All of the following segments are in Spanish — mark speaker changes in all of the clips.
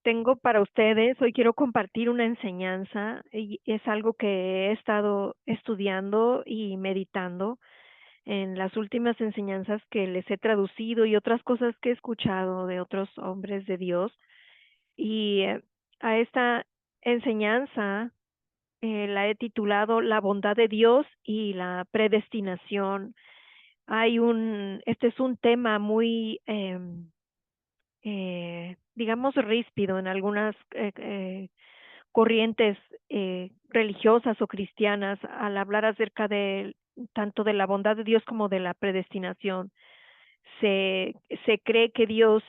Speaker 1: Tengo para ustedes, hoy quiero compartir una enseñanza y es algo que he estado estudiando y meditando en las últimas enseñanzas que les he traducido y otras cosas que he escuchado de otros hombres de Dios. Y a esta enseñanza la he titulado La bondad de Dios y la predestinación. Este es un tema muy digamos, ríspido en algunas corrientes religiosas o cristianas al hablar acerca de tanto de la bondad de Dios como de la predestinación. Se, se cree que Dios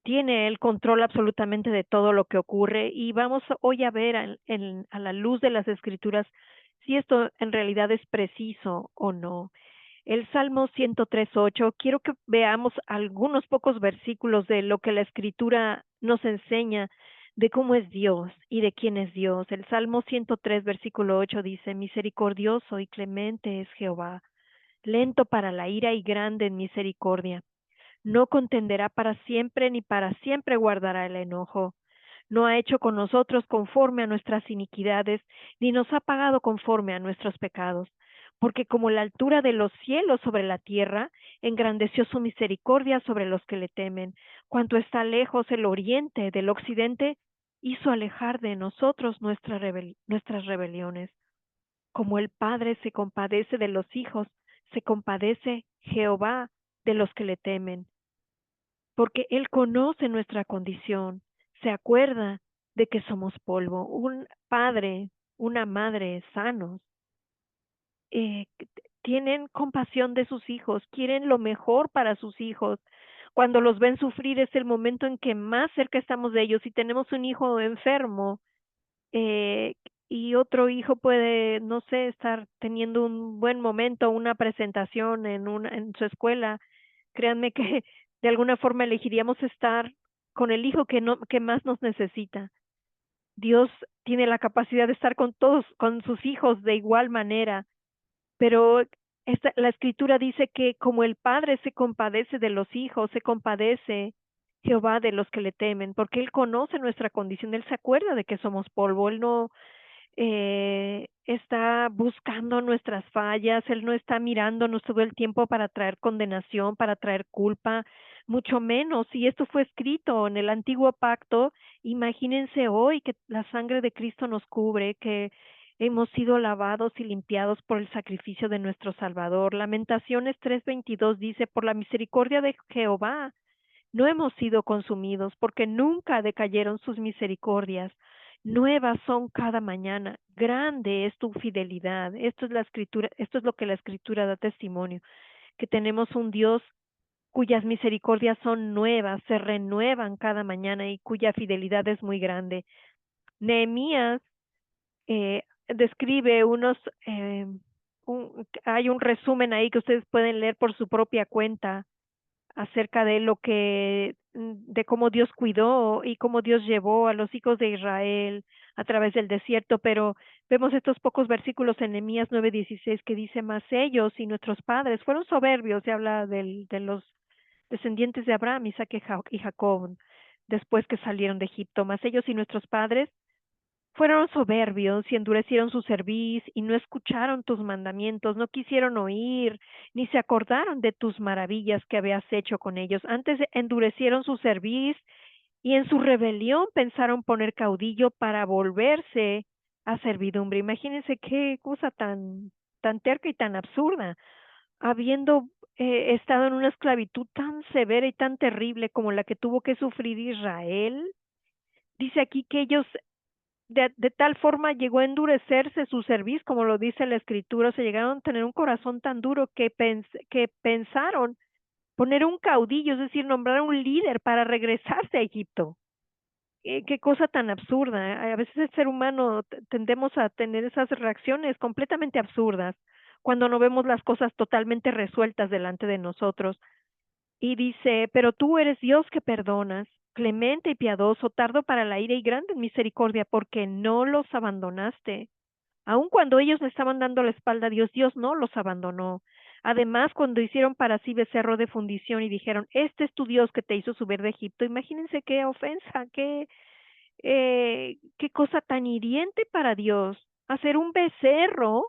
Speaker 1: tiene el control absolutamente de todo lo que ocurre y vamos hoy a ver a la luz de las escrituras si esto en realidad es preciso o no. El Salmo 103:8, quiero que veamos algunos pocos versículos de lo que la Escritura nos enseña de cómo es Dios y de quién es Dios. El Salmo 103, versículo 8 dice, misericordioso y clemente es Jehová, lento para la ira y grande en misericordia. No contenderá para siempre ni para siempre guardará el enojo. No ha hecho con nosotros conforme a nuestras iniquidades, ni nos ha pagado conforme a nuestros pecados. Porque como la altura de los cielos sobre la tierra, engrandeció su misericordia sobre los que le temen. Cuanto está lejos el oriente del occidente, hizo alejar de nosotros nuestras rebeliones. Como el Padre se compadece de los hijos, se compadece Jehová de los que le temen, porque Él conoce nuestra condición, se acuerda de que somos polvo. Un padre, una madre sanos, tienen compasión de sus hijos, quieren lo mejor para sus hijos. Cuando los ven sufrir es el momento en que más cerca estamos de ellos. Si tenemos un hijo enfermo, eh, y otro hijo puede, no sé, estar teniendo un buen momento, una presentación en su escuela, créanme que de alguna forma elegiríamos estar con el hijo que más nos necesita. Dios tiene la capacidad de estar con todos, con sus hijos de igual manera, pero la escritura dice que como el Padre se compadece de los hijos, se compadece Jehová de los que le temen, porque Él conoce nuestra condición, Él se acuerda de que somos polvo, Él no está buscando nuestras fallas, Él no está mirándonos todo el tiempo para traer condenación, para traer culpa, mucho menos. Si esto fue escrito en el antiguo pacto, imagínense hoy que la sangre de Cristo nos cubre, que hemos sido lavados y limpiados por el sacrificio de nuestro Salvador. Lamentaciones 3:22 dice, por la misericordia de Jehová no hemos sido consumidos, porque nunca decayeron sus misericordias. Nuevas son cada mañana. Grande es tu fidelidad. Esto es la escritura, esto es lo que la escritura da testimonio, que tenemos un Dios cuyas misericordias son nuevas, se renuevan cada mañana y cuya fidelidad es muy grande. Nehemías describe hay un resumen ahí que ustedes pueden leer por su propia cuenta acerca de de cómo Dios cuidó y cómo Dios llevó a los hijos de Israel a través del desierto, pero vemos estos pocos versículos en Nehemías 9:16 que dice, más ellos y nuestros padres fueron soberbios, se habla de los descendientes de Abraham, Isaac y Jacob, después que salieron de Egipto, más ellos y nuestros padres fueron soberbios y endurecieron su cerviz y no escucharon tus mandamientos, no quisieron oír, ni se acordaron de tus maravillas que habías hecho con ellos. Antes endurecieron su cerviz y en su rebelión pensaron poner caudillo para volverse a servidumbre. Imagínense qué cosa tan terca y tan absurda, habiendo estado en una esclavitud tan severa y tan terrible como la que tuvo que sufrir Israel. Dice aquí que ellos de tal forma llegó a endurecerse su cerviz, como lo dice la escritura, se llegaron a tener un corazón tan duro que pensaron poner un caudillo, es decir, nombrar un líder para regresarse a Egipto. Qué cosa tan absurda. A veces el ser humano tendemos a tener esas reacciones completamente absurdas cuando no vemos las cosas totalmente resueltas delante de nosotros. Y dice, pero tú eres Dios que perdonas, clemente y piadoso, tardo para la ira y grande en misericordia, porque no los abandonaste. Aun cuando ellos le estaban dando la espalda a Dios, Dios no los abandonó. Además, cuando hicieron para sí becerro de fundición y dijeron, este es tu Dios que te hizo subir de Egipto, imagínense qué ofensa, qué cosa tan hiriente para Dios, hacer un becerro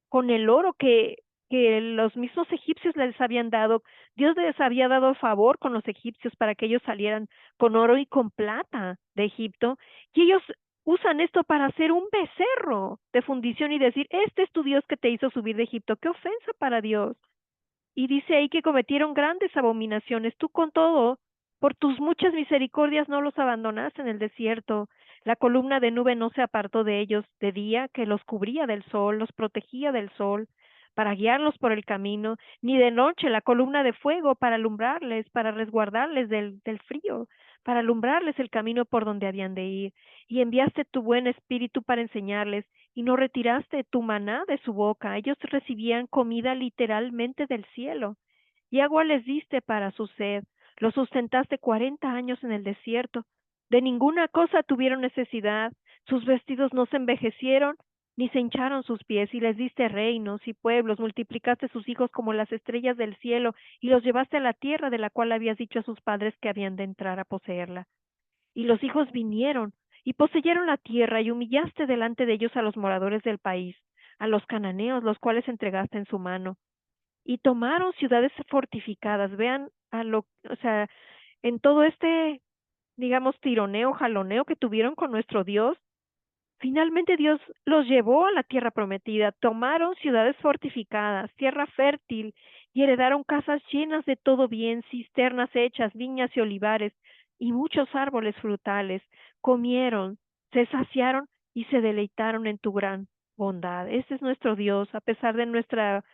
Speaker 1: con el oro que los mismos egipcios les habían dado. Dios les había dado favor con los egipcios para que ellos salieran con oro y con plata de Egipto, y ellos usan esto para hacer un becerro de fundición y decir, este es tu Dios que te hizo subir de Egipto. Qué ofensa para Dios. Y dice ahí que cometieron grandes abominaciones. Tú con todo, por tus muchas misericordias no los abandonaste en el desierto. La columna de nube no se apartó de ellos de día, que los cubría del sol, los protegía del sol, para guiarlos por el camino, ni de noche la columna de fuego para alumbrarles, para resguardarles del frío, para alumbrarles el camino por donde habían de ir. Y enviaste tu buen espíritu para enseñarles, y no retiraste tu maná de su boca. Ellos recibían comida literalmente del cielo, y agua les diste para su sed. Los sustentaste 40 años en el desierto. De ninguna cosa tuvieron necesidad. Sus vestidos no se envejecieron, ni se hincharon sus pies, y les diste reinos y pueblos, multiplicaste sus hijos como las estrellas del cielo, y los llevaste a la tierra de la cual habías dicho a sus padres que habían de entrar a poseerla. Y los hijos vinieron y poseyeron la tierra, y humillaste delante de ellos a los moradores del país, a los cananeos, los cuales entregaste en su mano. Y tomaron ciudades fortificadas. Vean o sea, en todo este, digamos, tironeo, jaloneo que tuvieron con nuestro Dios, finalmente Dios los llevó a la tierra prometida, tomaron ciudades fortificadas, tierra fértil, y heredaron casas llenas de todo bien, cisternas hechas, viñas y olivares, y muchos árboles frutales. Comieron, se saciaron y se deleitaron en tu gran bondad. Este es nuestro Dios, a pesar de nuestra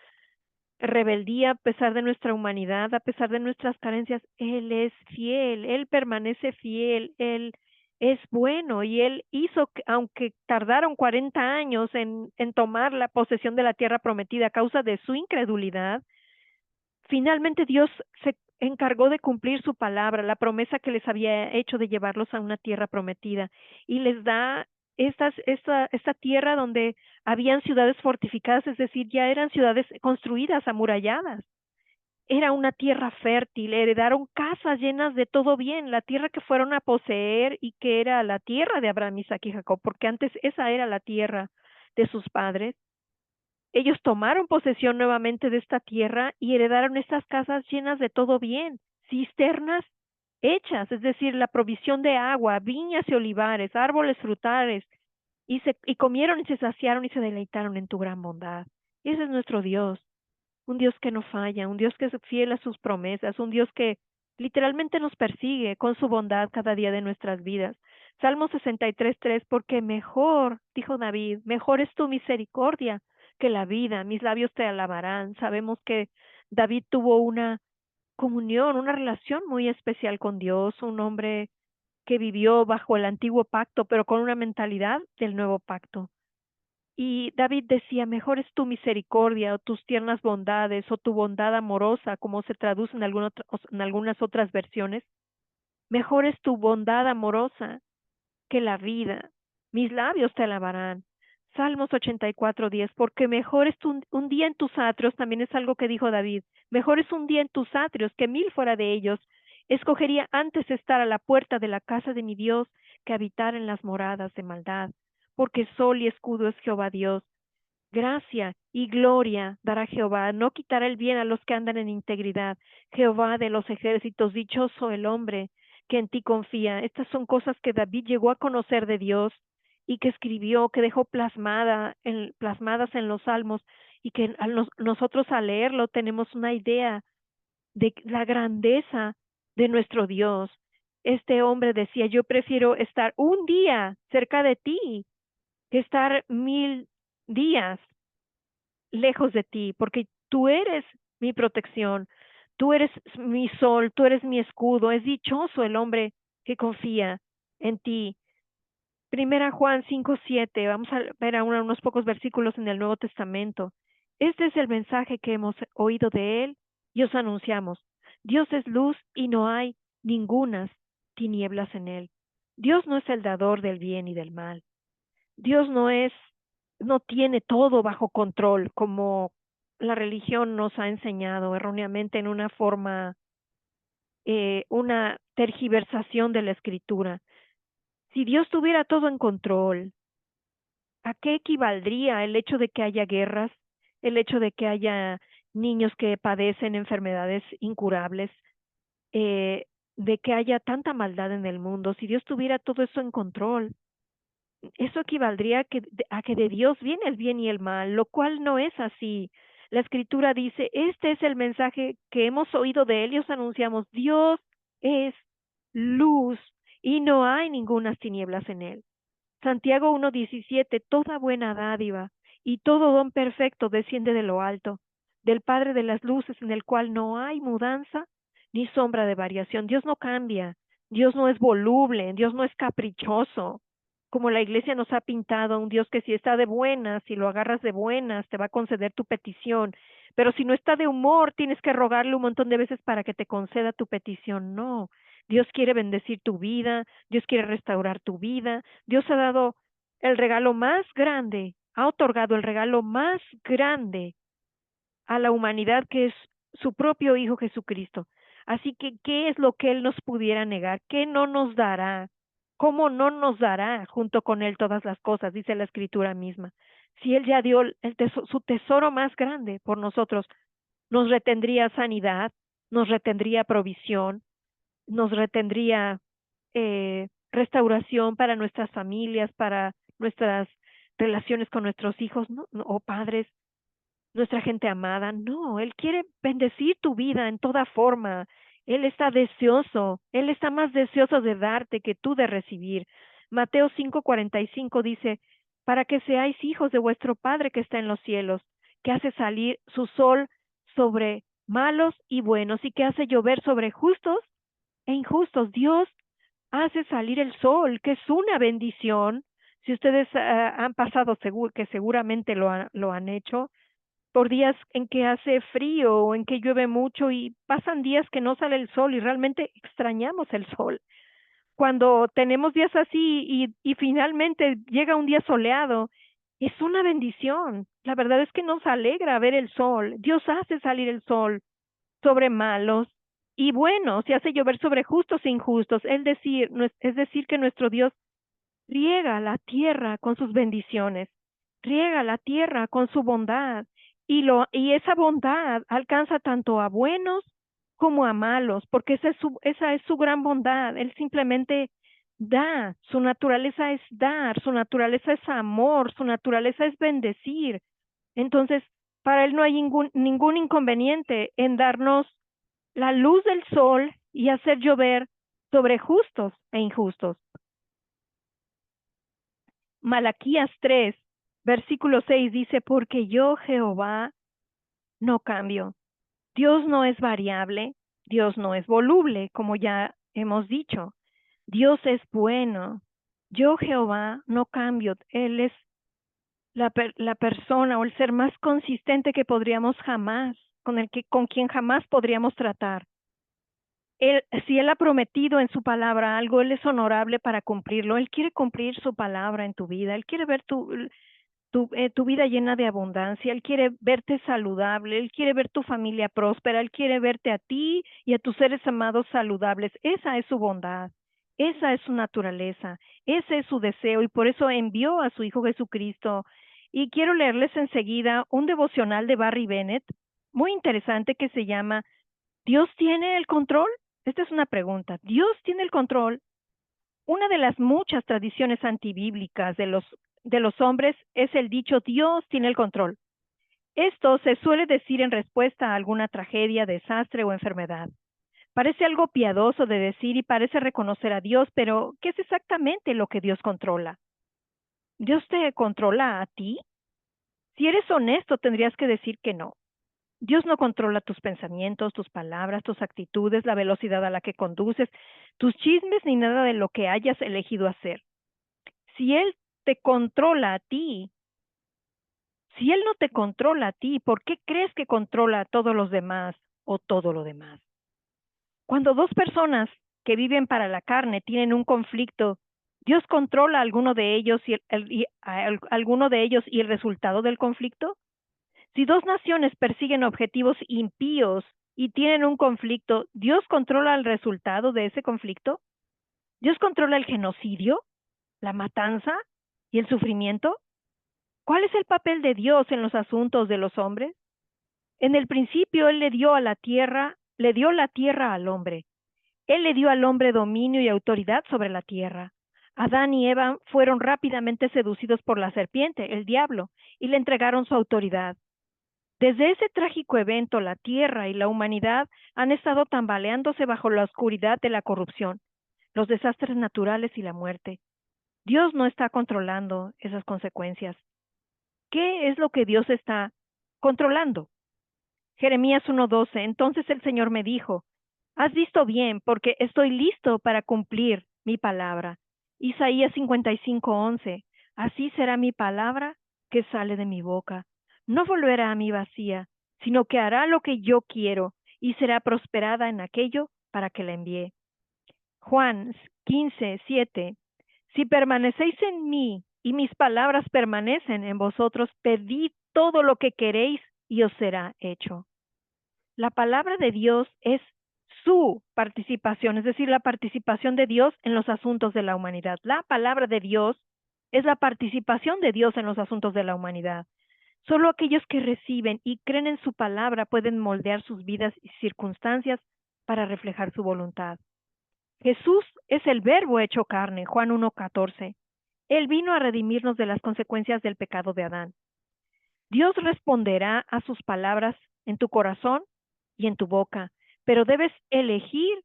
Speaker 1: rebeldía, a pesar de nuestra humanidad, a pesar de nuestras carencias. Él es fiel, Él permanece fiel, Él es bueno, y Él hizo, aunque tardaron 40 años en tomar la posesión de la tierra prometida a causa de su incredulidad, finalmente Dios se encargó de cumplir su palabra, la promesa que les había hecho de llevarlos a una tierra prometida, y les da esta tierra donde habían ciudades fortificadas, es decir, ya eran ciudades construidas, amuralladas. Era una tierra fértil, heredaron casas llenas de todo bien, la tierra que fueron a poseer y que era la tierra de Abraham, Isaac y Jacob, porque antes esa era la tierra de sus padres. Ellos tomaron posesión nuevamente de esta tierra y heredaron estas casas llenas de todo bien, cisternas hechas, es decir, la provisión de agua, viñas y olivares, árboles frutales, y comieron y se saciaron y se deleitaron en tu gran bondad. Ese es nuestro Dios, un Dios que no falla, un Dios que es fiel a sus promesas, un Dios que literalmente nos persigue con su bondad cada día de nuestras vidas. Salmo 63:3, porque mejor, dijo David, mejor es tu misericordia que la vida, mis labios te alabarán. Sabemos que David tuvo una comunión, una relación muy especial con Dios, un hombre que vivió bajo el antiguo pacto, pero con una mentalidad del nuevo pacto. Y David decía, mejor es tu misericordia o tus tiernas bondades o tu bondad amorosa, como se traduce en algunas otras versiones. Mejor es tu bondad amorosa que la vida. Mis labios te alabarán. Salmos 84:10, porque mejor es un día en tus atrios, también es algo que dijo David, mejor es un día en tus atrios que 1000 fuera de ellos. Escogería antes estar a la puerta de la casa de mi Dios que habitar en las moradas de maldad, porque sol y escudo es Jehová Dios. Gracia y gloria dará Jehová, no quitará el bien a los que andan en integridad. Jehová de los ejércitos, dichoso el hombre que en ti confía. Estas son cosas que David llegó a conocer de Dios y que escribió, que dejó plasmadas en los salmos, y que nosotros al leerlo tenemos una idea de la grandeza de nuestro Dios. Este hombre decía, yo prefiero estar un día cerca de ti que estar 1000 días lejos de ti, porque tú eres mi protección, tú eres mi sol, tú eres mi escudo. Es dichoso el hombre que confía en ti. Primera Juan 5:7, vamos a ver ahora unos pocos versículos en el Nuevo Testamento. Este es el mensaje que hemos oído de él y os anunciamos. Dios es luz y no hay ningunas tinieblas en él. Dios no es el dador del bien y del mal. Dios no tiene todo bajo control, como la religión nos ha enseñado erróneamente en una forma, una tergiversación de la escritura, Si Dios tuviera todo en control, ¿a qué equivaldría el hecho de que haya guerras, el hecho de que haya niños que padecen enfermedades incurables, eh, de que haya tanta maldad en el mundo? Si Dios tuviera todo eso en control, eso equivaldría a que de Dios viene el bien y el mal, lo cual no es así. La Escritura dice, este es el mensaje que hemos oído de Él y os anunciamos, Dios es luz y no hay ninguna tinieblas en Él. Santiago 1:17, toda buena dádiva y todo don perfecto desciende de lo alto, del Padre de las luces, en el cual no hay mudanza ni sombra de variación. Dios no cambia, Dios no es voluble, Dios no es caprichoso, como la iglesia nos ha pintado, un Dios que si está de buenas, si lo agarras de buenas, te va a conceder tu petición, pero si no está de humor, tienes que rogarle un montón de veces para que te conceda tu petición. No, Dios quiere bendecir tu vida, Dios quiere restaurar tu vida, Dios ha dado el regalo más grande, ha otorgado el regalo más grande a la humanidad, que es su propio Hijo Jesucristo. Así que, ¿qué es lo que Él nos pudiera negar? ¿Qué no nos dará? ¿Cómo no nos dará junto con Él todas las cosas? Dice la Escritura misma. Si Él ya dio su tesoro más grande por nosotros, nos retendría sanidad, nos retendría provisión, nos retendría restauración para nuestras familias, para nuestras relaciones con nuestros hijos, ¿no? O padres, nuestra gente amada. No, Él quiere bendecir tu vida en toda forma. Él está deseoso, Él está más deseoso de darte que tú de recibir. Mateo 5:45 dice, para que seáis hijos de vuestro Padre que está en los cielos, que hace salir su sol sobre malos y buenos y que hace llover sobre justos e injustos. Dios hace salir el sol, que es una bendición. Si ustedes han pasado, que seguramente lo han hecho, por días en que hace frío o en que llueve mucho y pasan días que no sale el sol y realmente extrañamos el sol. Cuando tenemos días así y finalmente llega un día soleado, es una bendición. La verdad es que nos alegra ver el sol. Dios hace salir el sol sobre malos y buenos, y hace llover sobre justos e injustos. Es decir, que nuestro Dios riega la tierra con sus bendiciones, riega la tierra con su bondad, y esa bondad alcanza tanto a buenos como a malos, porque esa es su gran bondad. Él simplemente da, su naturaleza es dar, su naturaleza es amor, su naturaleza es bendecir. Entonces, para él no hay ningún inconveniente en darnos la luz del sol y hacer llover sobre justos e injustos. Malaquías 3, versículo 6 dice, porque yo, Jehová, no cambio. Dios no es variable, Dios no es voluble, como ya hemos dicho. Dios es bueno. Yo, Jehová, no cambio. Él es la persona o el ser más consistente que podríamos jamás, con quien jamás podríamos tratar. Si Él ha prometido en su palabra algo, Él es honorable para cumplirlo. Él quiere cumplir su palabra en tu vida. Él quiere ver tu vida llena de abundancia. Él quiere verte saludable. Él quiere ver tu familia próspera. Él quiere verte a ti y a tus seres amados saludables. Esa es su bondad. Esa es su naturaleza. Ese es su deseo y por eso envió a su Hijo Jesucristo. Y quiero leerles enseguida un devocional de Barry Bennett, muy interesante, que se llama ¿Dios tiene el control? Esta es una pregunta. ¿Dios tiene el control? Una de las muchas tradiciones antibíblicas de los hombres es el dicho Dios tiene el control. Esto se suele decir en respuesta a alguna tragedia, desastre o enfermedad. Parece algo piadoso de decir y parece reconocer a Dios, pero ¿qué es exactamente lo que Dios controla? ¿Dios te controla a ti? Si eres honesto, tendrías que decir que no. Dios no controla tus pensamientos, tus palabras, tus actitudes, la velocidad a la que conduces, tus chismes ni nada de lo que hayas elegido hacer. Si Él te controla a ti, si Él no te controla a ti, ¿por qué crees que controla a todos los demás o todo lo demás? Cuando dos personas que viven para la carne tienen un conflicto, ¿Dios controla a alguno de ellos alguno de ellos y el resultado del conflicto? Si dos naciones persiguen objetivos impíos y tienen un conflicto, ¿Dios controla el resultado de ese conflicto? ¿Dios controla el genocidio? ¿La matanza y el sufrimiento? ¿Cuál es el papel de Dios en los asuntos de los hombres? En el principio Él le dio la tierra al hombre. Él le dio al hombre dominio y autoridad sobre la tierra. Adán y Eva fueron rápidamente seducidos por la serpiente, el diablo, y le entregaron su autoridad. Desde ese trágico evento, la tierra y la humanidad han estado tambaleándose bajo la oscuridad de la corrupción, los desastres naturales y la muerte. Dios no está controlando esas consecuencias. ¿Qué es lo que Dios está controlando? Jeremías 1:12. Entonces el Señor me dijo, has visto bien, porque estoy listo para cumplir mi palabra. Isaías 55:11. Así será mi palabra que sale de mi boca. No volverá a mí vacía, sino que hará lo que yo quiero y será prosperada en aquello para que la envíe. Juan 15:7. Si permanecéis en mí y mis palabras permanecen en vosotros, pedid todo lo que queréis y os será hecho. La palabra de Dios es su participación, es decir, la participación de Dios en los asuntos de la humanidad. La palabra de Dios es la participación de Dios en los asuntos de la humanidad. Solo aquellos que reciben y creen en su palabra pueden moldear sus vidas y circunstancias para reflejar su voluntad. Jesús es el verbo hecho carne, Juan 1:14. Él vino a redimirnos de las consecuencias del pecado de Adán. Dios responderá a sus palabras en tu corazón y en tu boca, pero debes elegir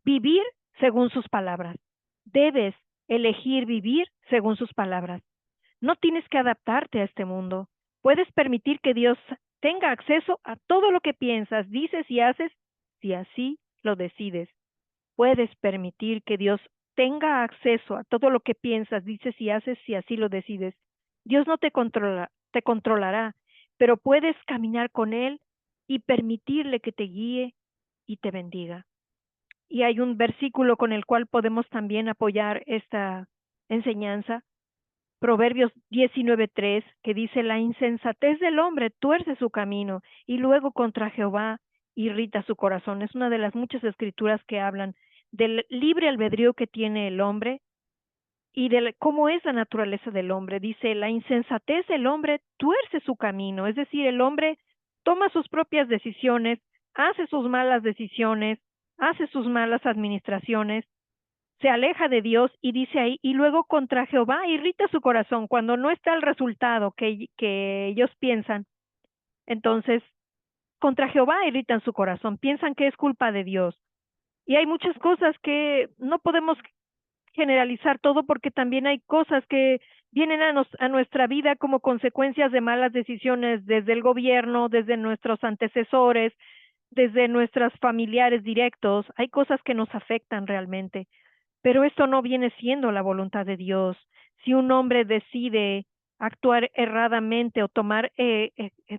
Speaker 1: vivir según sus palabras. Debes elegir vivir según sus palabras. No tienes que adaptarte a este mundo. Puedes permitir que Dios tenga acceso a todo lo que piensas, dices y haces si así lo decides. Puedes permitir que Dios tenga acceso a todo lo que piensas, dices y haces si así lo decides. Dios no te controlará, pero puedes caminar con Él y permitirle que te guíe y te bendiga. Y hay un versículo con el cual podemos también apoyar esta enseñanza. Proverbios 19:3, que dice, la insensatez del hombre tuerce su camino y luego contra Jehová irrita su corazón. Es una de las muchas escrituras que hablan del libre albedrío que tiene el hombre y de cómo es la naturaleza del hombre. Dice, la insensatez del hombre tuerce su camino, es decir, el hombre toma sus propias decisiones, hace sus malas decisiones, hace sus malas administraciones, se aleja de Dios y dice ahí, y luego contra Jehová irrita su corazón cuando no está el resultado que ellos piensan. Entonces, contra Jehová irritan su corazón, piensan que es culpa de Dios. Y hay muchas cosas que no podemos generalizar todo porque también hay cosas que vienen a nuestra vida como consecuencias de malas decisiones desde el gobierno, desde nuestros antecesores, desde nuestros familiares directos. Hay cosas que nos afectan realmente. Pero esto no viene siendo la voluntad de Dios. Si un hombre decide actuar erradamente o tomar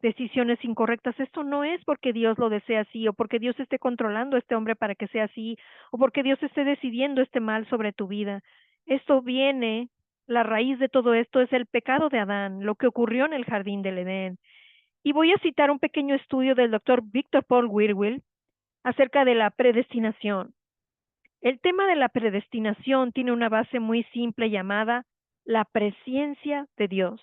Speaker 1: decisiones incorrectas, esto no es porque Dios lo desea así o porque Dios esté controlando a este hombre para que sea así o porque Dios esté decidiendo este mal sobre tu vida. Esto viene, la raíz de todo esto es el pecado de Adán, lo que ocurrió en el jardín del Edén. Y voy a citar un pequeño estudio del doctor Victor Paul Wierwille acerca de la predestinación. El tema de la predestinación tiene una base muy simple llamada la presciencia de Dios.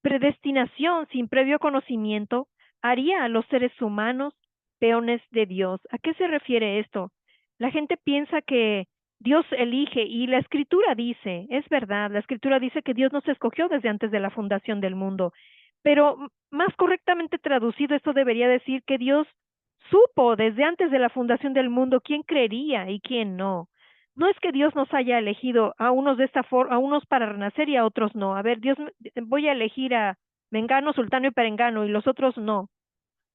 Speaker 1: Predestinación sin previo conocimiento haría a los seres humanos peones de Dios. ¿A qué se refiere esto? La gente piensa que Dios elige y la escritura dice, es verdad, la escritura dice que Dios nos escogió desde antes de la fundación del mundo, pero más correctamente traducido esto debería decir que Dios supo desde antes de la fundación del mundo quién creería y quién no. No es que Dios nos haya elegido a unos de esta forma, a unos para renacer y a otros no. A ver, Dios, voy a elegir a Mengano, Sultano y Perengano y los otros no.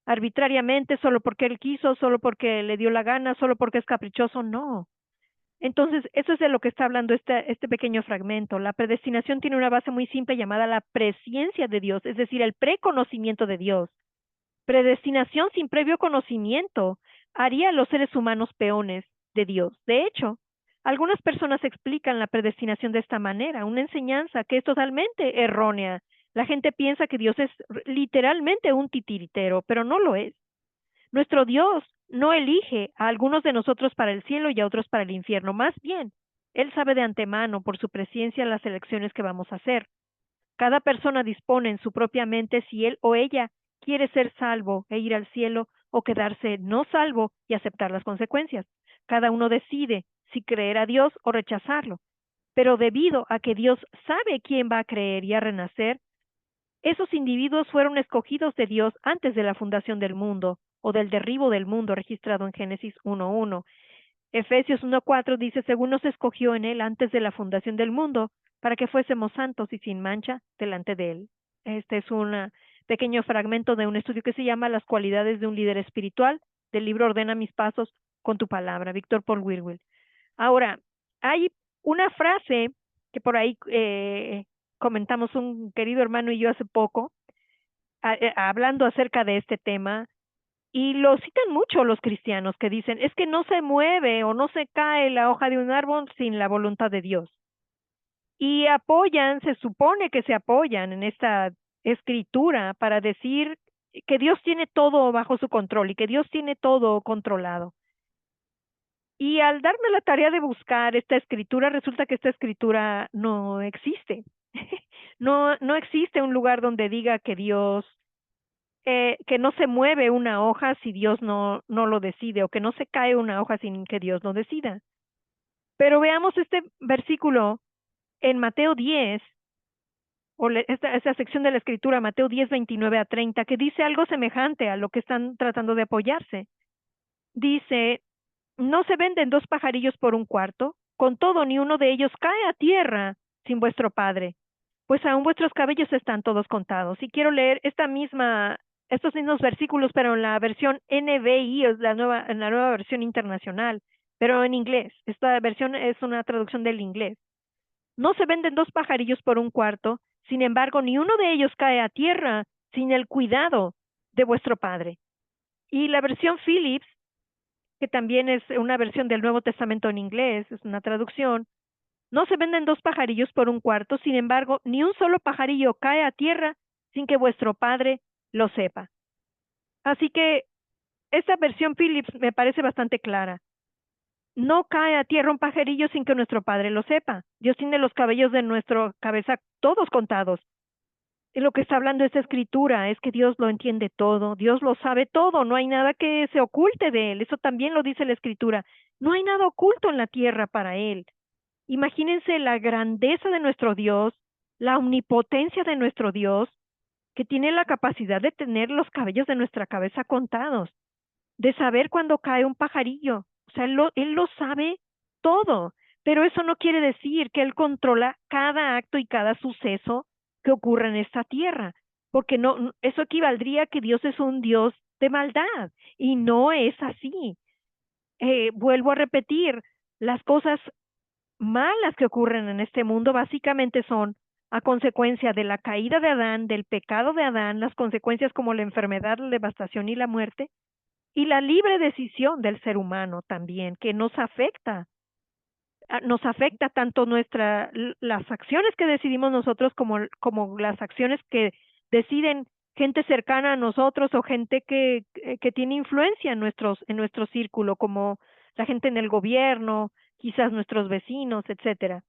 Speaker 1: Arbitrariamente, solo porque él quiso, solo porque le dio la gana, solo porque es caprichoso, no. Entonces, eso es de lo que está hablando este pequeño fragmento. La predestinación tiene una base muy simple llamada la presciencia de Dios, es decir, el preconocimiento de Dios. Predestinación sin previo conocimiento haría a los seres humanos peones de Dios. De hecho, algunas personas explican la predestinación de esta manera, una enseñanza que es totalmente errónea. La gente piensa que Dios es literalmente un titiritero, pero no lo es. Nuestro Dios no elige a algunos de nosotros para el cielo y a otros para el infierno. Más bien, Él sabe de antemano, por su presencia, las elecciones que vamos a hacer. Cada persona dispone en su propia mente si él o ella quiere ser salvo e ir al cielo o quedarse no salvo y aceptar las consecuencias. Cada uno decide si creer a Dios o rechazarlo. Pero debido a que Dios sabe quién va a creer y a renacer, esos individuos fueron escogidos de Dios antes de la fundación del mundo o del derribo del mundo registrado en Génesis 1:1. Efesios 1:4 dice, según nos escogió en él antes de la fundación del mundo, para que fuésemos santos y sin mancha delante de él. Este es un pequeño fragmento de un estudio que se llama Las cualidades de un líder espiritual, del libro Ordena mis pasos con tu palabra, Víctor Paul Wilwell. Ahora, hay una frase que por ahí comentamos un querido hermano y yo hace poco, hablando acerca de este tema, y lo citan mucho los cristianos que dicen, es que no se mueve o no se cae la hoja de un árbol sin la voluntad de Dios. Y apoyan, se supone que se apoyan en esta escritura para decir que Dios tiene todo bajo su control y que Dios tiene todo controlado. Y al darme la tarea de buscar esta escritura, resulta que esta escritura no existe. No existe un lugar donde diga que Dios que no se mueve una hoja si Dios no lo decide, o que no se cae una hoja sin que Dios lo decida. Pero veamos este versículo en Mateo 10, o esta sección de la escritura, Mateo 10, 29 a 30, que dice algo semejante a lo que están tratando de apoyarse. Dice, no se venden dos pajarillos por un cuarto, con todo ni uno de ellos cae a tierra sin vuestro Padre, pues aún vuestros cabellos están todos contados. Y quiero leer estos mismos versículos, pero en la versión NBI, es en la nueva versión internacional, pero en inglés. Esta versión es una traducción del inglés. No se venden dos pajarillos por un cuarto, sin embargo, ni uno de ellos cae a tierra sin el cuidado de vuestro Padre. Y la versión Phillips, que también es una versión del Nuevo Testamento en inglés, es una traducción, no se venden dos pajarillos por un cuarto, sin embargo, ni un solo pajarillo cae a tierra sin que vuestro Padre lo sepa. Así que esta versión Phillips me parece bastante clara. No cae a tierra un pajarillo sin que nuestro Padre lo sepa. Dios tiene los cabellos de nuestra cabeza todos contados. Y lo que está hablando esta escritura es que Dios lo entiende todo, Dios lo sabe todo, no hay nada que se oculte de él. Eso también lo dice la escritura. No hay nada oculto en la tierra para él. Imagínense la grandeza de nuestro Dios, la omnipotencia de nuestro Dios, que tiene la capacidad de tener los cabellos de nuestra cabeza contados, de saber cuándo cae un pajarillo. O sea, él lo sabe todo, pero eso no quiere decir que Él controla cada acto y cada suceso que ocurre en esta tierra, porque eso equivaldría a que Dios es un Dios de maldad, y no es así. Vuelvo a repetir, las cosas malas que ocurren en este mundo básicamente son a consecuencia de la caída de Adán, del pecado de Adán, las consecuencias como la enfermedad, la devastación y la muerte, y la libre decisión del ser humano también, que nos afecta tanto las acciones que decidimos nosotros como las acciones que deciden gente cercana a nosotros o gente que tiene influencia en nuestro círculo, como la gente en el gobierno, quizás nuestros vecinos, etcétera.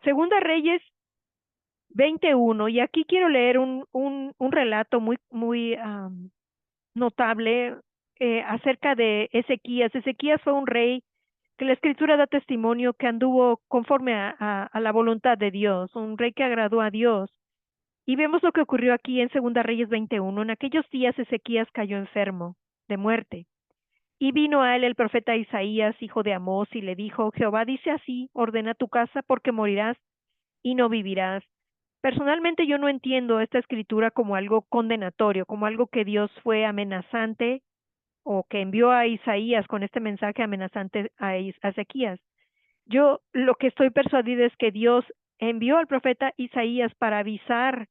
Speaker 1: Segunda Reyes 21, y aquí quiero leer un relato muy notable acerca de Ezequías. Ezequías fue un rey que la escritura da testimonio que anduvo conforme a la voluntad de Dios, un rey que agradó a Dios. Y vemos lo que ocurrió aquí en Segunda Reyes 21. En aquellos días Ezequías cayó enfermo de muerte. Y vino a él el profeta Isaías, hijo de Amós, y le dijo, Jehová dice así, ordena tu casa porque morirás y no vivirás. Personalmente yo no entiendo esta escritura como algo condenatorio, como algo que Dios fue amenazante o que envió a Isaías con este mensaje amenazante a Ezequías. Yo lo que estoy persuadida es que Dios envió al profeta Isaías para avisar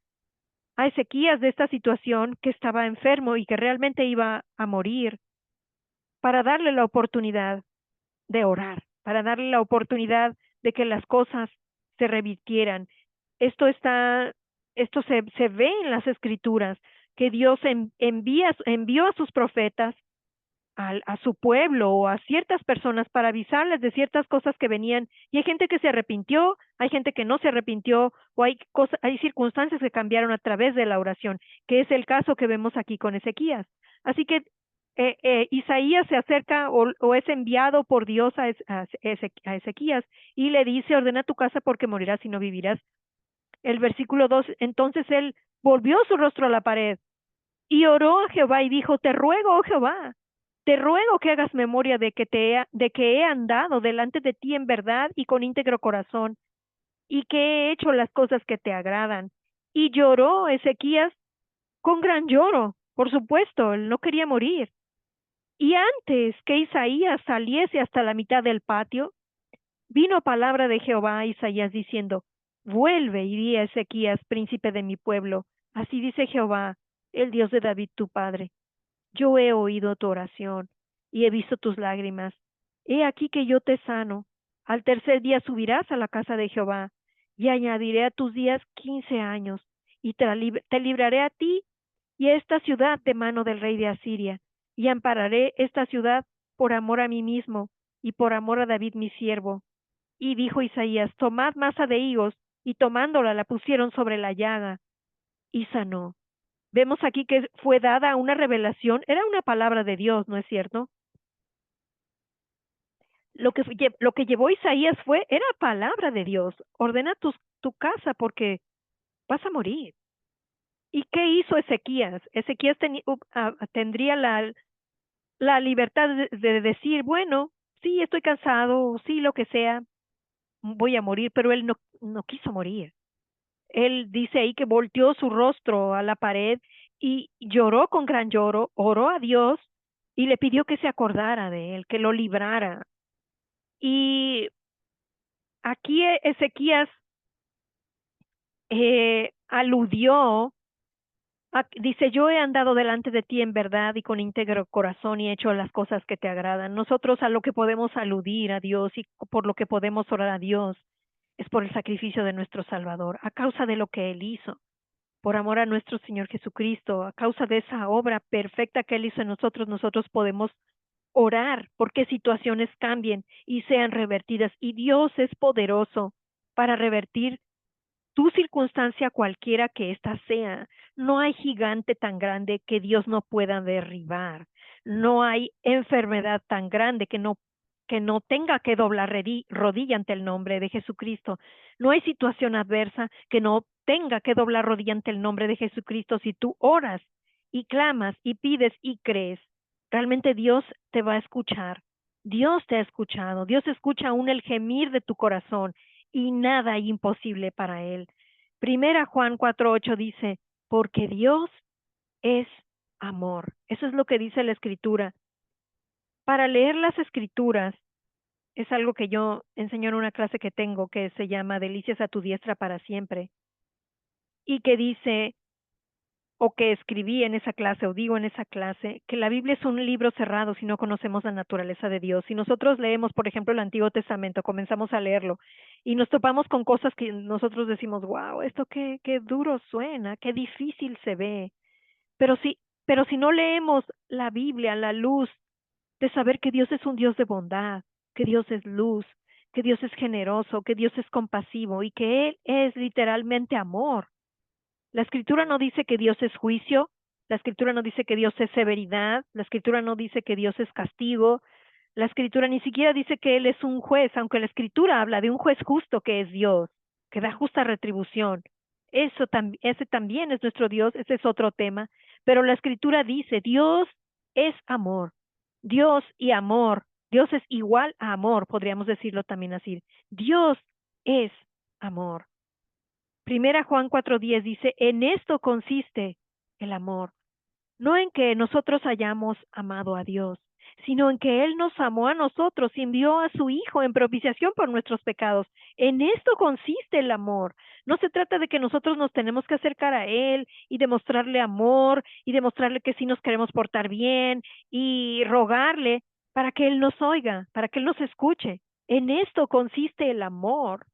Speaker 1: a Ezequías de esta situación, que estaba enfermo y que realmente iba a morir, para darle la oportunidad de orar, para darle la oportunidad de que las cosas se revirtieran. Esto está, esto se ve en las escrituras, que Dios envió a sus profetas a su pueblo o a ciertas personas para avisarles de ciertas cosas que venían. Y hay gente que se arrepintió, hay gente que no se arrepintió, o hay cosas, hay circunstancias que cambiaron a través de la oración, que es el caso que vemos aquí con Ezequías. Así que Isaías se acerca o es enviado por Dios a Ezequías y le dice, ordena tu casa porque morirás y no vivirás. El versículo 2, entonces él volvió su rostro a la pared y oró a Jehová y dijo, te ruego, oh Jehová, te ruego que hagas memoria de que he andado delante de ti en verdad y con íntegro corazón, y que he hecho las cosas que te agradan. Y lloró Ezequías con gran lloro, por supuesto, él no quería morir. Y antes que Isaías saliese hasta la mitad del patio, vino palabra de Jehová a Isaías diciendo, vuelve y di a Ezequías, príncipe de mi pueblo, así dice Jehová, el Dios de David tu padre. Yo he oído tu oración y he visto tus lágrimas. He aquí que yo te sano. Al tercer día subirás a la casa de Jehová y añadiré a tus días 15 años y te libraré a ti y a esta ciudad de mano del rey de Asiria y ampararé esta ciudad por amor a mí mismo y por amor a David mi siervo. Y dijo Isaías, tomad masa de higos, y tomándola la pusieron sobre la llaga y sanó. Vemos aquí que fue dada una revelación, era una palabra de Dios, ¿no es cierto? Lo que llevó Isaías era palabra de Dios. Ordena tu casa porque vas a morir. ¿Y qué hizo Ezequías? Ezequías tendría la libertad de decir, bueno, sí, estoy cansado, sí, lo que sea, voy a morir, pero él no quiso morir. Él dice ahí que volteó su rostro a la pared y lloró con gran lloro, oró a Dios y le pidió que se acordara de él, que lo librara. Y aquí Ezequías aludió, dice, yo he andado delante de ti en verdad y con íntegro corazón y he hecho las cosas que te agradan. Nosotros a lo que podemos aludir a Dios y por lo que podemos orar a Dios es por el sacrificio de nuestro Salvador, a causa de lo que Él hizo. Por amor a nuestro Señor Jesucristo, a causa de esa obra perfecta que Él hizo en nosotros, nosotros podemos orar porque situaciones cambien y sean revertidas. Y Dios es poderoso para revertir tu circunstancia cualquiera que ésta sea. No hay gigante tan grande que Dios no pueda derribar. No hay enfermedad tan grande que no tenga que doblar rodilla ante el nombre de Jesucristo. No hay situación adversa que no tenga que doblar rodilla ante el nombre de Jesucristo. Si tú oras y clamas y pides y crees, realmente Dios te va a escuchar. Dios te ha escuchado. Dios escucha aún el gemir de tu corazón y nada hay imposible para Él. Primera Juan 4:8 dice, porque Dios es amor. Eso es lo que dice la Escritura. Para leer las Escrituras es algo que yo enseño en una clase que tengo que se llama Delicias a tu diestra para siempre y que dice, o que escribí en esa clase, o digo en esa clase, que la Biblia es un libro cerrado si no conocemos la naturaleza de Dios. Si nosotros leemos, por ejemplo, el Antiguo Testamento, comenzamos a leerlo y nos topamos con cosas que nosotros decimos, wow, esto qué duro suena, qué difícil se ve. Pero si no leemos la Biblia a la luz de saber que Dios es un Dios de bondad, que Dios es luz, que Dios es generoso, que Dios es compasivo y que Él es literalmente amor. La escritura no dice que Dios es juicio, la escritura no dice que Dios es severidad, la escritura no dice que Dios es castigo, la escritura ni siquiera dice que Él es un juez, aunque la escritura habla de un juez justo que es Dios, que da justa retribución. Ese también es nuestro Dios, ese es otro tema, pero la escritura dice, Dios es amor, Dios y amor, Dios es igual a amor, podríamos decirlo también así. Dios es amor. Primera Juan 4:10 dice, en esto consiste el amor, no en que nosotros hayamos amado a Dios, sino en que Él nos amó a nosotros y envió a su Hijo en propiciación por nuestros pecados. En esto consiste el amor. No se trata de que nosotros nos tenemos que acercar a Él y demostrarle amor y demostrarle que sí nos queremos portar bien y rogarle para que Él nos oiga, para que Él nos escuche. En esto consiste el amor,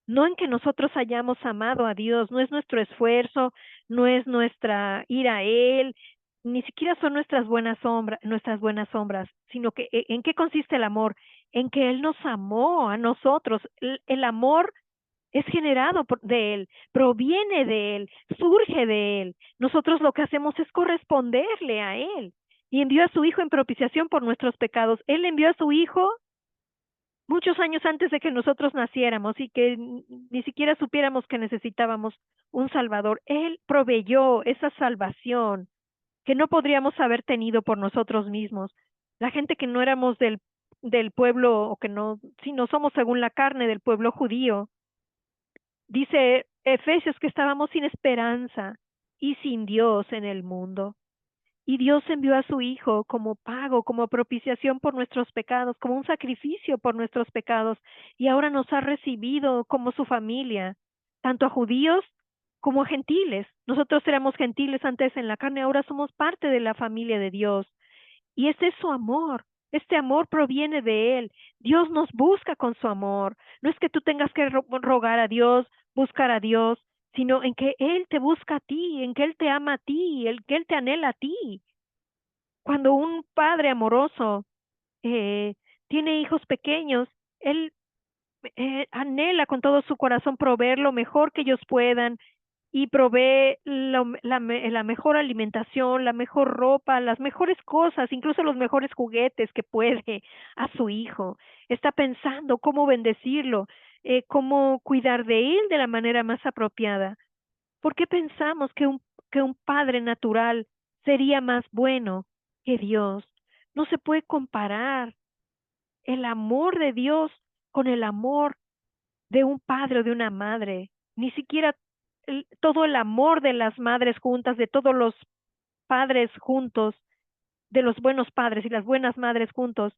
Speaker 1: no en que nosotros hayamos amado a Dios, no es nuestro esfuerzo, no es nuestra ir a Él, Ni siquiera son nuestras buenas sombras, sino que ¿en qué consiste el amor? En que Él nos amó a nosotros. El amor es generado de Él, proviene de Él, surge de Él. Nosotros lo que hacemos es corresponderle a Él. Y envió a su Hijo en propiciación por nuestros pecados. Él envió a su Hijo muchos años antes de que nosotros naciéramos y que ni siquiera supiéramos que necesitábamos un Salvador. Él proveyó esa salvación que no podríamos haber tenido por nosotros mismos. La gente que no éramos del pueblo, o que no, si no somos según la carne del pueblo judío, dice Efesios que estábamos sin esperanza y sin Dios en el mundo. Y Dios envió a su Hijo como pago, como propiciación por nuestros pecados, como un sacrificio por nuestros pecados, y ahora nos ha recibido como su familia, tanto a judíos como a gentiles. Nosotros éramos gentiles antes en la carne, ahora somos parte de la familia de Dios. Y ese es su amor. Este amor proviene de Él. Dios nos busca con su amor. No es que tú tengas que rogar a Dios, buscar a Dios, sino en que Él te busca a ti, en que Él te ama a ti, en que Él te anhela a ti. Cuando un padre amoroso eh, tiene hijos pequeños, Él anhela con todo su corazón proveer lo mejor que ellos puedan, y provee la mejor alimentación, la mejor ropa, las mejores cosas, incluso los mejores juguetes que puede a su hijo. Está pensando cómo bendecirlo, cómo cuidar de él de la manera más apropiada. ¿Por qué pensamos que un padre natural sería más bueno que Dios? No se puede comparar el amor de Dios con el amor de un padre o de una madre. Ni siquiera todo el amor de las madres juntas, de todos los padres juntos, de los buenos padres y las buenas madres juntos,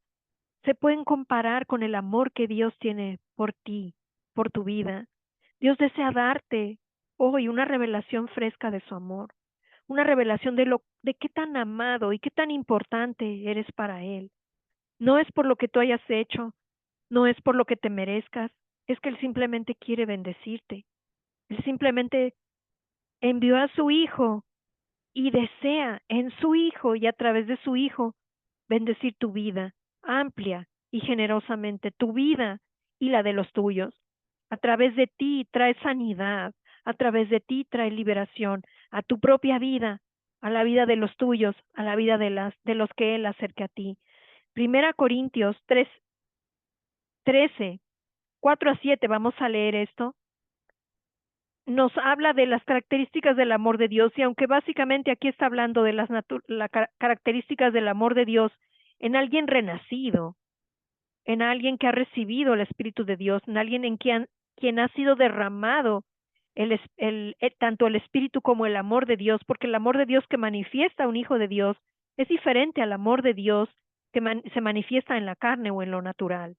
Speaker 1: se pueden comparar con el amor que Dios tiene por ti, por tu vida. Dios desea darte hoy una revelación fresca de su amor, una revelación de qué tan amado y qué tan importante eres para Él. No es por lo que tú hayas hecho, no es por lo que te merezcas, es que Él simplemente quiere bendecirte. Él simplemente envió a su Hijo y desea en su Hijo y a través de su Hijo bendecir tu vida amplia y generosamente, tu vida y la de los tuyos. A través de ti trae sanidad, a través de ti trae liberación a tu propia vida, a la vida de los tuyos, a la vida de los que Él acerca a ti. Primera Corintios 13, 4 a 7, vamos a leer esto. Nos habla de las características del amor de Dios, y aunque básicamente aquí está hablando de características del amor de Dios en alguien renacido, en alguien que ha recibido el Espíritu de Dios, en alguien en quien ha sido derramado tanto el Espíritu como el amor de Dios, porque el amor de Dios que manifiesta un hijo de Dios es diferente al amor de Dios que se manifiesta en la carne o en lo natural.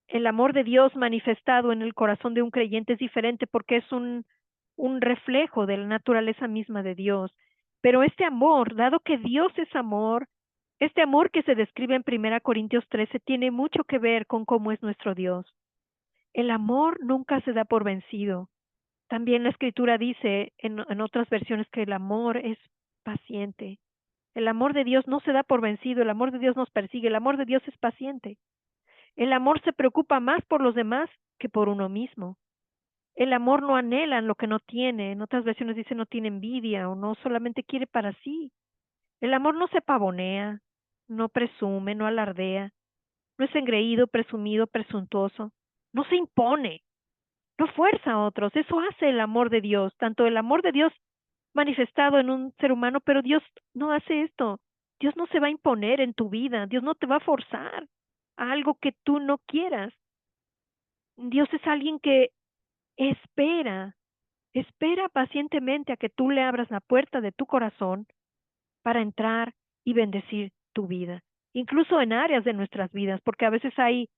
Speaker 1: El amor de Dios manifestado en el corazón de un creyente es diferente porque es un reflejo de la naturaleza misma de Dios. Pero este amor, dado que Dios es amor, este amor que se describe en 1 Corintios 13 tiene mucho que ver con cómo es nuestro Dios. El amor nunca se da por vencido. También la Escritura dice en otras versiones que el amor es paciente. El amor de Dios no se da por vencido, el amor de Dios nos persigue, el amor de Dios es paciente. El amor se preocupa más por los demás que por uno mismo. El amor no anhela lo que no tiene. En otras versiones dice no tiene envidia o no solamente quiere para sí. El amor no se pavonea, no presume, no alardea, no es engreído, presumido, presuntuoso, no se impone, no fuerza a otros. Eso hace el amor de Dios, tanto el amor de Dios manifestado en un ser humano, pero Dios no hace esto. Dios no se va a imponer en tu vida, Dios no te va a forzar a algo que tú no quieras. Dios es alguien que espera, espera pacientemente a que tú le abras la puerta de tu corazón para entrar y bendecir tu vida, incluso en áreas de nuestras vidas, porque a veces hay,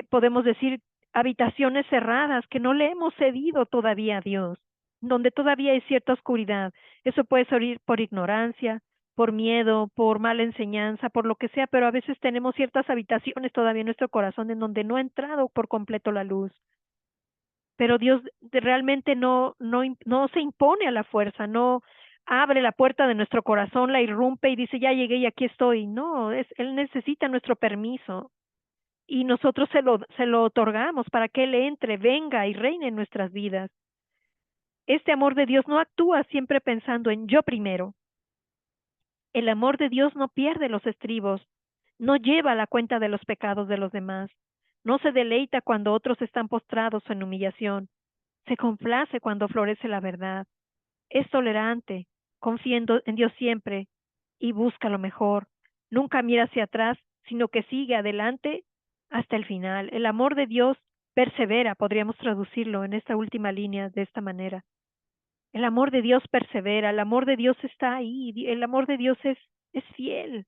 Speaker 1: podemos decir, habitaciones cerradas que no le hemos cedido todavía a Dios, donde todavía hay cierta oscuridad. Eso puede ser por ignorancia, por miedo, por mala enseñanza, por lo que sea, pero a veces tenemos ciertas habitaciones todavía en nuestro corazón en donde no ha entrado por completo la luz. Pero Dios realmente no se impone a la fuerza, no, abre la puerta de nuestro corazón, la irrumpe y dice, ya llegué y aquí estoy. No, Él necesita nuestro permiso y nosotros se lo otorgamos para que Él entre, venga y reine en nuestras vidas. Este amor de Dios no actúa siempre pensando en yo primero. El amor de Dios no pierde los estribos, no lleva la cuenta de los pecados de los demás, no se deleita cuando otros están postrados en humillación, se complace cuando florece la verdad, es tolerante, confía en Dios siempre y busca lo mejor. Nunca mira hacia atrás, sino que sigue adelante hasta el final. El amor de Dios persevera, podríamos traducirlo en esta última línea de esta manera. El amor de Dios persevera, el amor de Dios está ahí, el amor de Dios es fiel.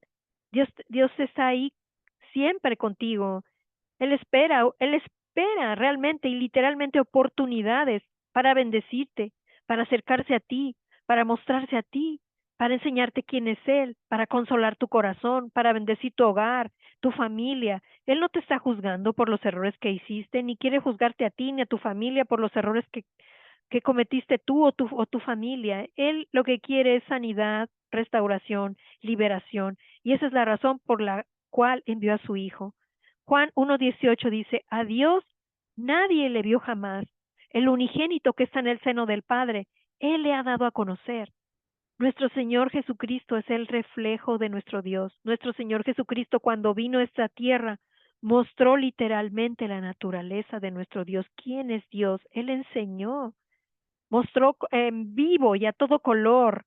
Speaker 1: Dios está ahí siempre contigo. Él espera realmente y literalmente oportunidades para bendecirte, para acercarse a ti, para mostrarse a ti, para enseñarte quién es Él, para consolar tu corazón, para bendecir tu hogar, tu familia. Él no te está juzgando por los errores que hiciste, ni quiere juzgarte a ti ni a tu familia por los errores que cometiste tú o tu familia. Él lo que quiere es sanidad, restauración, liberación. Y esa es la razón por la cual envió a su Hijo. Juan 1:18 dice, a Dios nadie le vio jamás. El unigénito que está en el seno del Padre, Él le ha dado a conocer. Nuestro Señor Jesucristo es el reflejo de nuestro Dios. Nuestro Señor Jesucristo, cuando vino a esta tierra, mostró literalmente la naturaleza de nuestro Dios. ¿Quién es Dios? Él enseñó, mostró en vivo y a todo color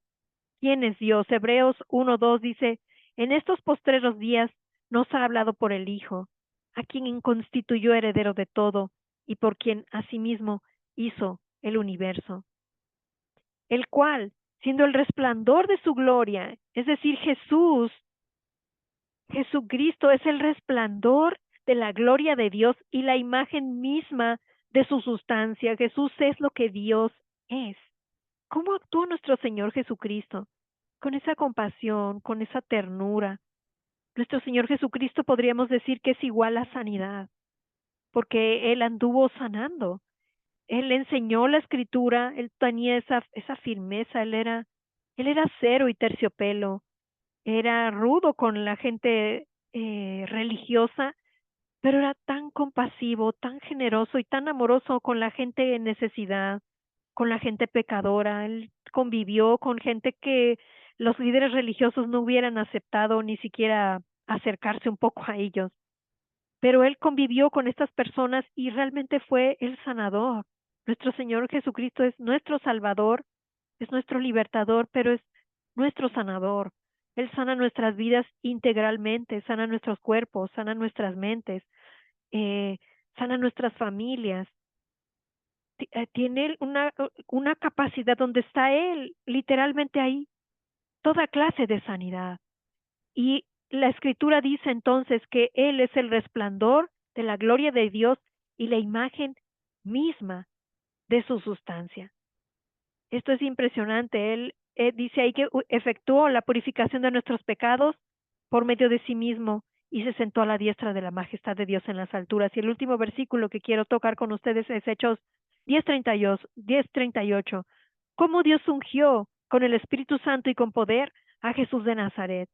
Speaker 1: quién es Dios. Hebreos 1:2 dice, en estos postreros días nos ha hablado por el Hijo, a quien constituyó heredero de todo y por quien asimismo hizo el universo, el cual, siendo el resplandor de su gloria, es decir, Jesucristo es el resplandor de la gloria de Dios y la imagen misma de su sustancia. Jesús es lo que Dios es. ¿Cómo actúa nuestro Señor Jesucristo? Con esa compasión, con esa ternura. Nuestro Señor Jesucristo podríamos decir que es igual a sanidad, porque Él anduvo sanando. Él enseñó la escritura, Él tenía esa firmeza, Él era cero y terciopelo, era rudo con la gente religiosa, pero era tan compasivo, tan generoso y tan amoroso con la gente en necesidad, con la gente pecadora. Él convivió con gente que los líderes religiosos no hubieran aceptado ni siquiera acercarse un poco a ellos. Pero él convivió con estas personas y realmente fue el sanador. Nuestro Señor Jesucristo es nuestro Salvador, es nuestro libertador, pero es nuestro sanador. Él sana nuestras vidas integralmente, sana nuestros cuerpos, sana nuestras mentes, eh, sana nuestras familias. Tiene él una capacidad donde está Él, literalmente ahí, toda clase de sanidad. Y la escritura dice entonces que Él es el resplandor de la gloria de Dios y la imagen misma de su sustancia. Esto es impresionante. Él dice ahí que efectuó la purificación de nuestros pecados por medio de sí mismo y se sentó a la diestra de la majestad de Dios en las alturas. Y el último versículo que quiero tocar con ustedes es Hechos 10:38. Cómo Dios ungió con el Espíritu Santo y con poder a Jesús de Nazaret,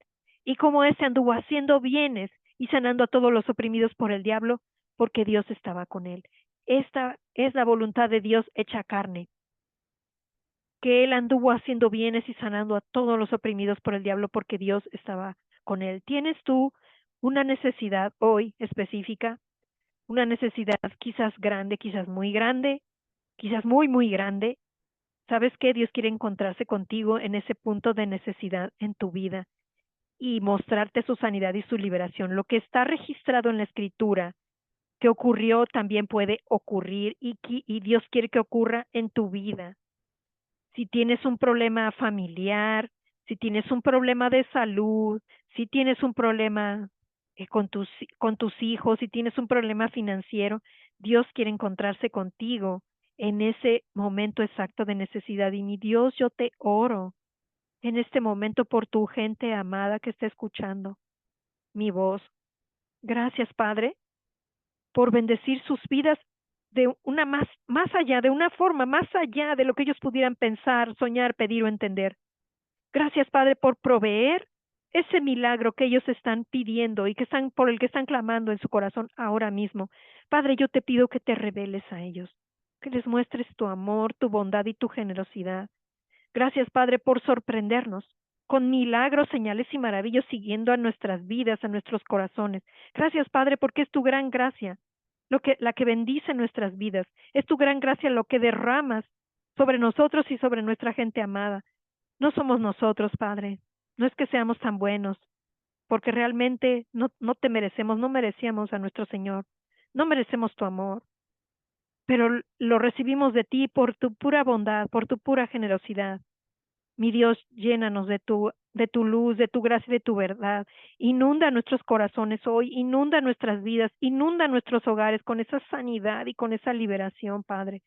Speaker 1: y cómo éste anduvo haciendo bienes y sanando a todos los oprimidos por el diablo, porque Dios estaba con él. Esta es la voluntad de Dios hecha carne, que él anduvo haciendo bienes y sanando a todos los oprimidos por el diablo porque Dios estaba con él. ¿Tienes tú una necesidad hoy específica? Una necesidad quizás grande, quizás muy, muy grande. ¿Sabes qué? Dios quiere encontrarse contigo en ese punto de necesidad en tu vida y mostrarte su sanidad y su liberación. Lo que está registrado en la escritura que ocurrió también puede ocurrir y Dios quiere que ocurra en tu vida. Si tienes un problema familiar, si tienes un problema de salud, si tienes un problema con tus hijos, si tienes un problema financiero, Dios quiere encontrarse contigo en ese momento exacto de necesidad. Y mi Dios, yo te oro en este momento por tu gente amada que está escuchando mi voz. Gracias, Padre, por bendecir sus vidas de una más allá, de una forma más allá de lo que ellos pudieran pensar, soñar, pedir o entender. Gracias, Padre, por proveer ese milagro que ellos están pidiendo y por el que están clamando en su corazón ahora mismo. Padre, yo te pido que te reveles a ellos, que les muestres tu amor, tu bondad y tu generosidad. Gracias, Padre, por sorprendernos con milagros, señales y maravillas siguiendo a nuestras vidas, a nuestros corazones. Gracias, Padre, porque es tu gran gracia la que bendice nuestras vidas. Es tu gran gracia lo que derramas sobre nosotros y sobre nuestra gente amada. No somos nosotros, Padre. No es que seamos tan buenos, porque realmente no te merecemos, no merecíamos a nuestro Señor. No merecemos tu amor, pero lo recibimos de ti por tu pura bondad, por tu pura generosidad. Mi Dios, llénanos de tu luz, de tu gracia y de tu verdad. Inunda nuestros corazones hoy, inunda nuestras vidas, inunda nuestros hogares con esa sanidad y con esa liberación, Padre.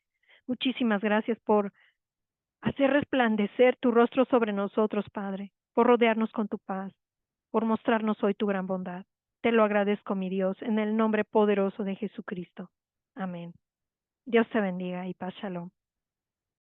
Speaker 1: Muchísimas gracias por hacer resplandecer tu rostro sobre nosotros, Padre, por rodearnos con tu paz, por mostrarnos hoy tu gran bondad. Te lo agradezco, mi Dios, en el nombre poderoso de Jesucristo. Amén. Dios te bendiga y paz, shalom.